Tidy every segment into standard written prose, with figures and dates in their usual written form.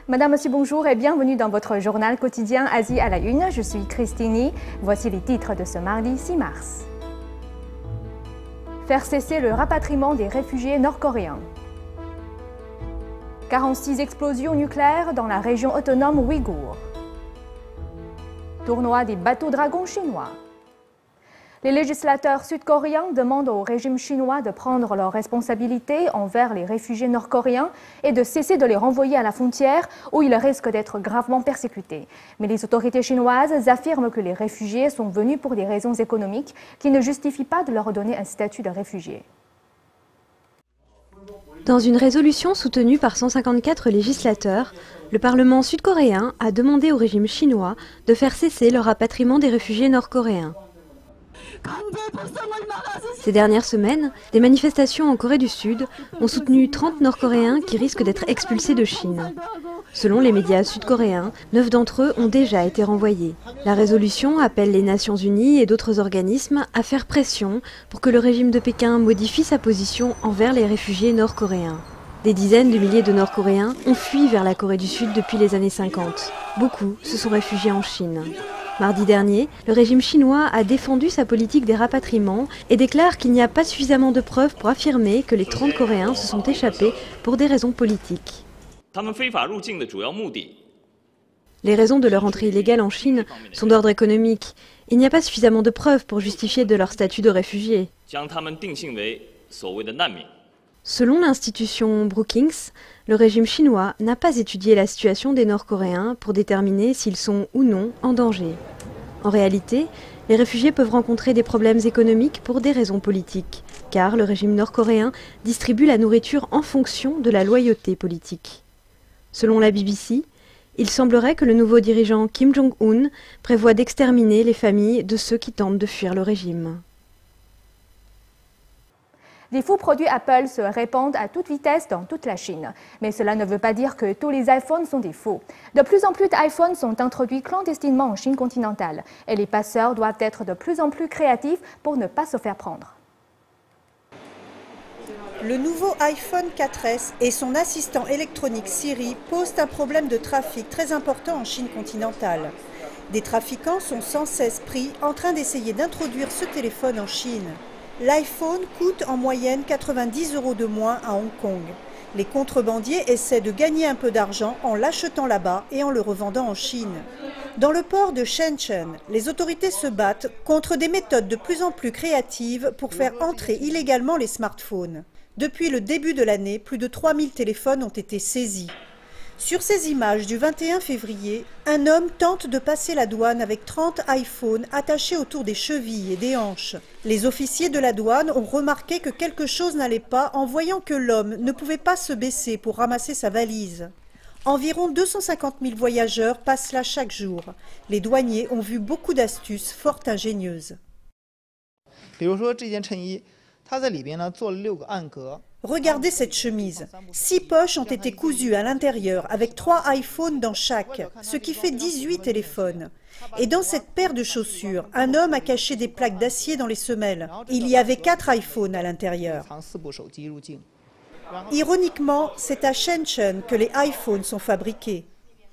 Madame, Monsieur, bonjour et bienvenue dans votre journal quotidien Asie à la une. Je suis Christine. Voici les titres de ce mardi 6 mars. Faire cesser le rapatriement des réfugiés nord-coréens. 46 explosions nucléaires dans la région autonome ouïghour. Tournoi des bateaux dragons chinois. Les législateurs sud-coréens demandent au régime chinois de prendre leurs responsabilités envers les réfugiés nord-coréens et de cesser de les renvoyer à la frontière où ils risquent d'être gravement persécutés. Mais les autorités chinoises affirment que les réfugiés sont venus pour des raisons économiques qui ne justifient pas de leur donner un statut de réfugié. Dans une résolution soutenue par 154 législateurs, le Parlement sud-coréen a demandé au régime chinois de faire cesser le rapatriement des réfugiés nord-coréens. Ces dernières semaines, des manifestations en Corée du Sud ont soutenu 30 Nord-Coréens qui risquent d'être expulsés de Chine. Selon les médias sud-coréens, 9 d'entre eux ont déjà été renvoyés. La résolution appelle les Nations Unies et d'autres organismes à faire pression pour que le régime de Pékin modifie sa position envers les réfugiés nord-coréens. Des dizaines de milliers de Nord-Coréens ont fui vers la Corée du Sud depuis les années 50. Beaucoup se sont réfugiés en Chine. Mardi dernier, le régime chinois a défendu sa politique des rapatriements et déclare qu'il n'y a pas suffisamment de preuves pour affirmer que les 30 Coréens se sont échappés pour des raisons politiques. Les raisons de leur entrée illégale en Chine sont d'ordre économique. Il n'y a pas suffisamment de preuves pour justifier de leur statut de réfugiés. Selon l'institution Brookings, le régime chinois n'a pas étudié la situation des Nord-Coréens pour déterminer s'ils sont ou non en danger. En réalité, les réfugiés peuvent rencontrer des problèmes économiques pour des raisons politiques, car le régime nord-coréen distribue la nourriture en fonction de la loyauté politique. Selon la BBC, il semblerait que le nouveau dirigeant Kim Jong-un prévoit d'exterminer les familles de ceux qui tentent de fuir le régime. Les faux produits Apple se répandent à toute vitesse dans toute la Chine. Mais cela ne veut pas dire que tous les iPhones sont des faux. De plus en plus d'iPhones sont introduits clandestinement en Chine continentale. Et les passeurs doivent être de plus en plus créatifs pour ne pas se faire prendre. Le nouveau iPhone 4S et son assistant électronique Siri posent un problème de trafic très important en Chine continentale. Des trafiquants sont sans cesse pris en train d'essayer d'introduire ce téléphone en Chine. L'iPhone coûte en moyenne 90 € de moins à Hong Kong. Les contrebandiers essaient de gagner un peu d'argent en l'achetant là-bas et en le revendant en Chine. Dans le port de Shenzhen, les autorités se battent contre des méthodes de plus en plus créatives pour faire entrer illégalement les smartphones. Depuis le début de l'année, plus de 3000 téléphones ont été saisis. Sur ces images du 21 février, un homme tente de passer la douane avec 30 iPhones attachés autour des chevilles et des hanches. Les officiers de la douane ont remarqué que quelque chose n'allait pas en voyant que l'homme ne pouvait pas se baisser pour ramasser sa valise. Environ 250 000 voyageurs passent là chaque jour. Les douaniers ont vu beaucoup d'astuces fort ingénieuses. Regardez cette chemise. 6 poches ont été cousues à l'intérieur avec 3 iPhones dans chaque, ce qui fait 18 téléphones. Et dans cette paire de chaussures, un homme a caché des plaques d'acier dans les semelles. Il y avait 4 iPhones à l'intérieur. Ironiquement, c'est à Shenzhen que les iPhones sont fabriqués.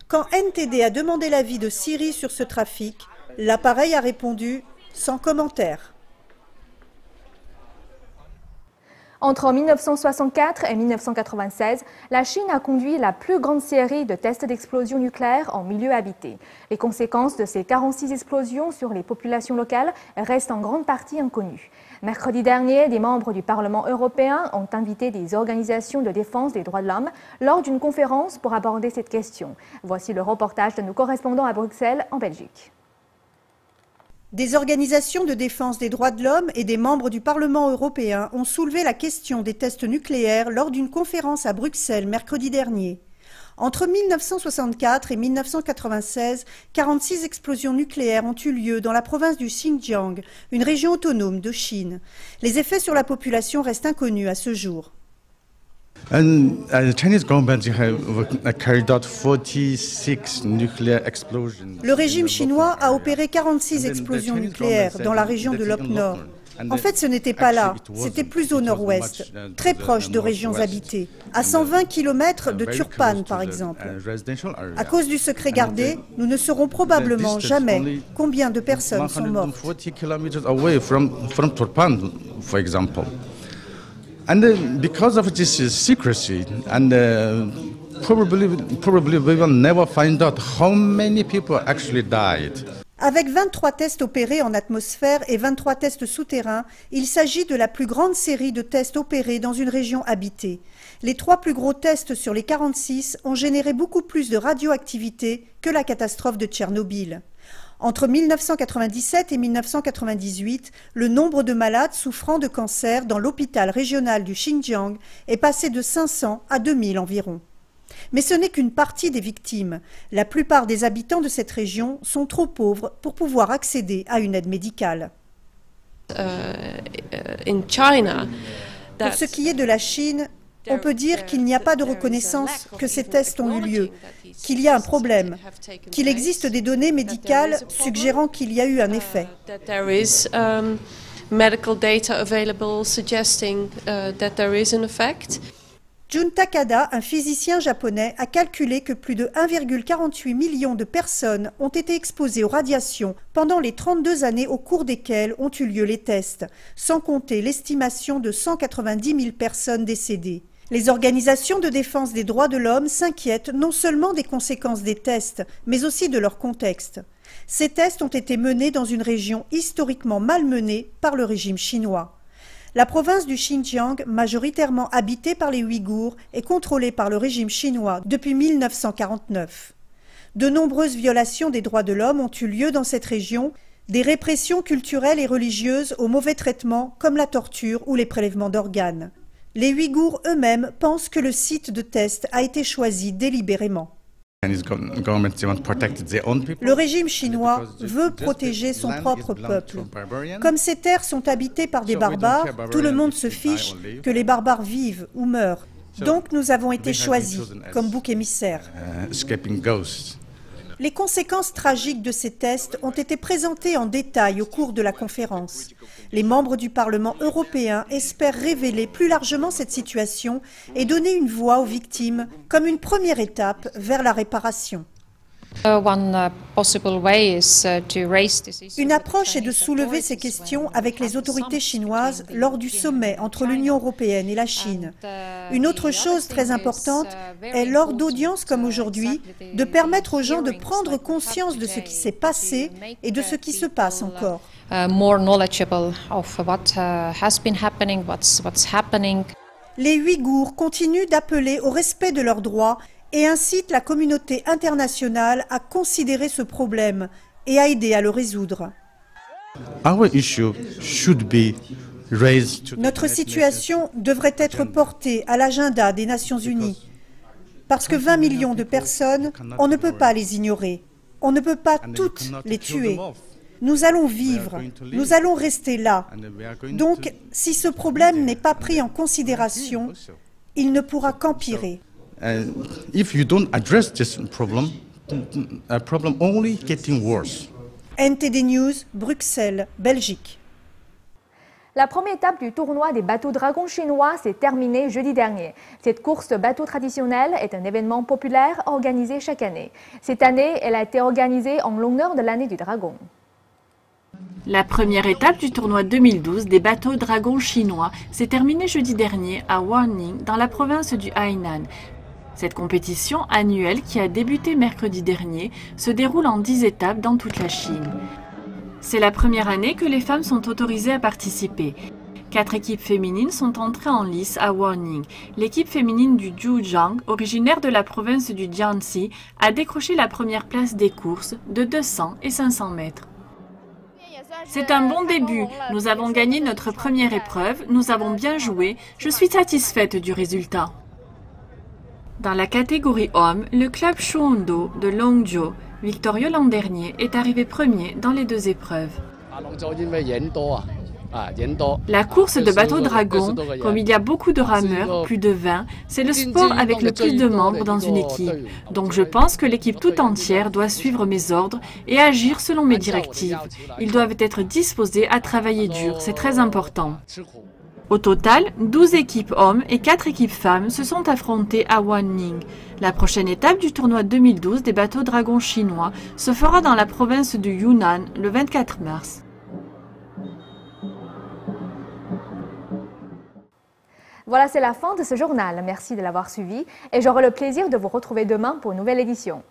Quand NTD a demandé l'avis de Siri sur ce trafic, l'appareil a répondu « sans commentaire ». Entre 1964 et 1996, la Chine a conduit la plus grande série de tests d'explosions nucléaires en milieu habité. Les conséquences de ces 46 explosions sur les populations locales restent en grande partie inconnues. Mercredi dernier, des membres du Parlement européen ont invité des organisations de défense des droits de l'homme lors d'une conférence pour aborder cette question. Voici le reportage de nos correspondants à Bruxelles, en Belgique. Des organisations de défense des droits de l'homme et des membres du Parlement européen ont soulevé la question des tests nucléaires lors d'une conférence à Bruxelles mercredi dernier. Entre 1964 et 1996, 46 explosions nucléaires ont eu lieu dans la province du Xinjiang, une région autonome de Chine. Les effets sur la population restent inconnus à ce jour. Le régime chinois a opéré 46 explosions nucléaires dans la région de Lop Nord. En fait, ce n'était pas là, c'était plus au nord-ouest, très proche de régions habitées, à 120 km de Turpan par exemple. À cause du secret gardé, nous ne saurons probablement jamais combien de personnes sont mortes. And because of this secrecy, and probably we will never find out how many people actually died. Avec 23 tests opérés en atmosphère et 23 tests souterrains, il s'agit de la plus grande série de tests opérés dans une région habitée. Les 3 plus gros tests sur les 46 ont généré beaucoup plus de radioactivité que la catastrophe de Tchernobyl. Entre 1997 et 1998, le nombre de malades souffrant de cancer dans l'hôpital régional du Xinjiang est passé de 500 à 2000 environ. Mais ce n'est qu'une partie des victimes. La plupart des habitants de cette région sont trop pauvres pour pouvoir accéder à une aide médicale. Pour ce qui est de la Chine, on peut dire qu'il n'y a pas de reconnaissance que ces tests ont eu lieu, qu'il y a un problème, qu'il existe des données médicales suggérant qu'il y a eu un effet. Jun Takada, un physicien japonais, a calculé que plus de 1,48 million de personnes ont été exposées aux radiations pendant les 32 années au cours desquelles ont eu lieu les tests, sans compter l'estimation de 190 000 personnes décédées. Les organisations de défense des droits de l'homme s'inquiètent non seulement des conséquences des tests, mais aussi de leur contexte. Ces tests ont été menés dans une région historiquement malmenée par le régime chinois. La province du Xinjiang, majoritairement habitée par les Ouïghours, est contrôlée par le régime chinois depuis 1949. De nombreuses violations des droits de l'homme ont eu lieu dans cette région, des répressions culturelles et religieuses aux mauvais traitements comme la torture ou les prélèvements d'organes. Les Ouïghours eux-mêmes pensent que le site de test a été choisi délibérément. Le régime chinois veut protéger son propre peuple. Comme ces terres sont habitées par des barbares, tout le monde se fiche que les barbares vivent ou meurent. Donc nous avons été choisis comme bouc émissaire. Les conséquences tragiques de ces tests ont été présentées en détail au cours de la conférence. Les membres du Parlement européen espèrent révéler plus largement cette situation et donner une voix aux victimes comme une première étape vers la réparation. Une approche est de soulever ces questions avec les autorités chinoises lors du sommet entre l'Union européenne et la Chine. Une autre chose très importante est, lors d'audiences comme aujourd'hui, de permettre aux gens de prendre conscience de ce qui s'est passé et de ce qui se passe encore. Les Ouïghours continuent d'appeler au respect de leurs droits et incite la communauté internationale à considérer ce problème et à aider à le résoudre. Notre situation devrait être portée à l'agenda des Nations Unies, parce que 20 millions de personnes, on ne peut pas les ignorer, on ne peut pas toutes les tuer. Nous allons vivre, nous allons rester là. Donc, si ce problème n'est pas pris en considération, il ne pourra qu'empirer. If you don't address this problem only getting worse. NTD News, Bruxelles, Belgique. La première étape du tournoi des bateaux dragons chinois s'est terminée jeudi dernier. Cette course de bateaux traditionnelle est un événement populaire organisé chaque année. Cette année, elle a été organisée en l'honneur de l'année du dragon. La première étape du tournoi 2012 des bateaux dragons chinois s'est terminée jeudi dernier à Wanning, dans la province du Hainan. Cette compétition annuelle, qui a débuté mercredi dernier, se déroule en 10 étapes dans toute la Chine. C'est la première année que les femmes sont autorisées à participer. 4 équipes féminines sont entrées en lice à Wanning. L'équipe féminine du Zhujiang, originaire de la province du Jiangxi, a décroché la première place des courses de 200 et 500 mètres. C'est un bon début. Nous avons gagné notre première épreuve, nous avons bien joué. Je suis satisfaite du résultat. Dans la catégorie hommes, le club Shuondo de Longzhou, victorieux l'an dernier, est arrivé premier dans les 2 épreuves. La course de bateau dragon, comme il y a beaucoup de rameurs, plus de 20, c'est le sport avec le plus de membres dans une équipe. Donc je pense que l'équipe tout entière doit suivre mes ordres et agir selon mes directives. Ils doivent être disposés à travailler dur, c'est très important. Au total, 12 équipes hommes et 4 équipes femmes se sont affrontées à Wanning. La prochaine étape du tournoi 2012 des bateaux dragons chinois se fera dans la province du Yunnan le 24 mars. Voilà, c'est la fin de ce journal. Merci de l'avoir suivi et j'aurai le plaisir de vous retrouver demain pour une nouvelle édition.